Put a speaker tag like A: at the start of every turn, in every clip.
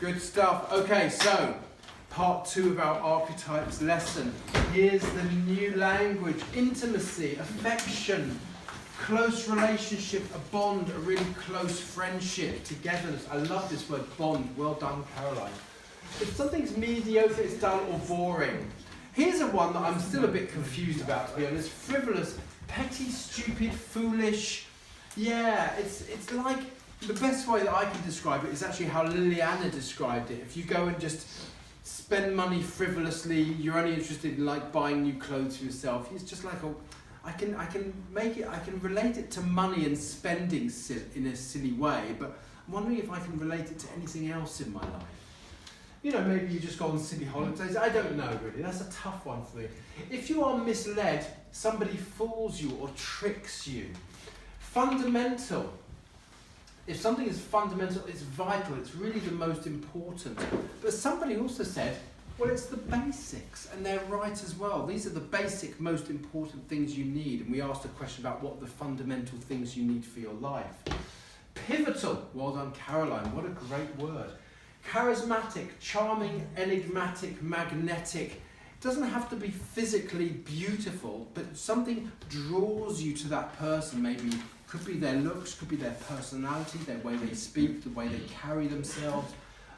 A: Good stuff. Okay, so part 2 of our archetypes lesson. Here's the new language: intimacy, affection, close relationship, a bond, a really close friendship, togetherness. I love this word, bond. Well done, Caroline. If something's mediocre, it's dull or boring. Here's a one that I'm still a bit confused about, to be honest. Frivolous, petty, stupid, foolish. Yeah, it's like, the best way that I can describe it is actually how Liliana described it. If you go and just spend money frivolously, you're only interested in like buying new clothes for yourself. It's just like I can relate it to money and spending in a silly way, but I'm wondering if I can relate it to anything else in my life. You know, maybe you just go on silly holidays. I don't know, really. That's a tough one for me. If you are misled, somebody fools you or tricks you. Fundamental. If something is fundamental, it's vital. It's really the most important. But somebody also said, well, it's the basics. And they're right as well. These are the basic, most important things you need. And we asked a question about what the fundamental things you need for your life. Pivotal. Well done, Caroline. What a great word. Charismatic, charming, enigmatic, magnetic. It doesn't have to be physically beautiful, but something draws you to that person. Maybe could be their looks, could be their personality, their way they speak, the way they carry themselves.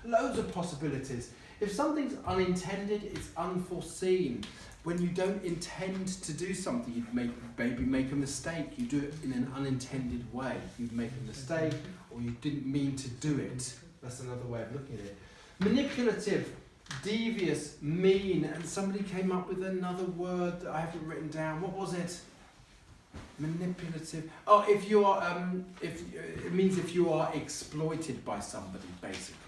A: Loads of possibilities. If something's unintended, it's unforeseen. When you don't intend to do something, you maybe make a mistake. You do it in an unintended way. You make a mistake, or you didn't mean to do it. That's another way of looking at it. Manipulative, devious, mean, and somebody came up with another word that I haven't written down. What was it? Manipulative. Oh, if you are, it means if you are exploited by somebody, basically.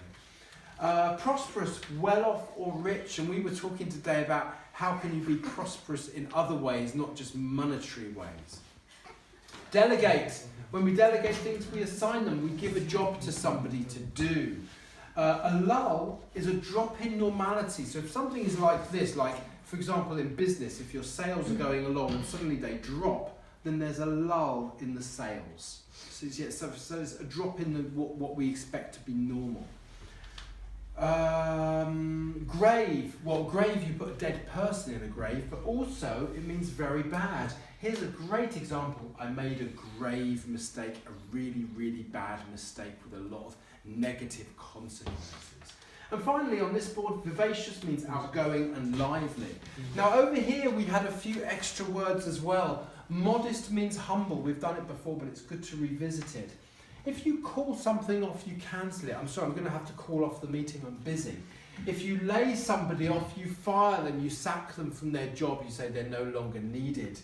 A: Prosperous, well-off or rich, and we were talking today about how can you be prosperous in other ways, not just monetary ways. Delegate. When we delegate things, we assign them. We give a job to somebody to do. A lull is a drop in normality. So if something is like this, like, for example, in business, if your sales are going along and suddenly they drop, then there's a lull in the sales. So it's a drop in what we expect to be normal. Grave. Well, grave, you put a dead person in a grave, but also it means very bad. Here's a great example. I made a grave mistake, a really, really bad mistake with a lot of negative consequences. And finally, on this board, vivacious means outgoing and lively. Now, over here, we had a few extra words as well. Modest means humble. We've done it before, but it's good to revisit it. If you call something off, you cancel it. I'm sorry, I'm going to have to call off the meeting, I'm busy. If you lay somebody off, you fire them, you sack them from their job, you say they're no longer needed.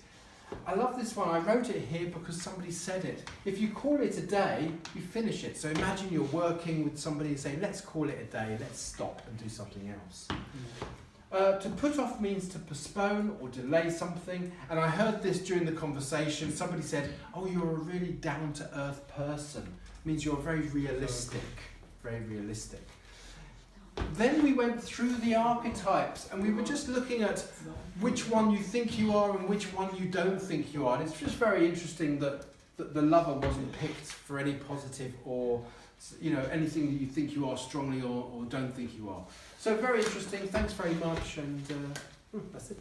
A: I love this one. I wrote it here because somebody said it. If you call it a day, you finish it. So imagine you're working with somebody and say, let's call it a day, let's stop and do something else. To put off means to postpone or delay something. And I heard this during the conversation. Somebody said, oh, you're a really down-to-earth person. It means you're very realistic. Very realistic. Then we went through the archetypes and we were just looking at which one you think you are and which one you don't think you are. And it's just very interesting that the lover wasn't picked for any positive or anything that you think you are strongly or don't think you are. So very interesting. Thanks very much, and that's it.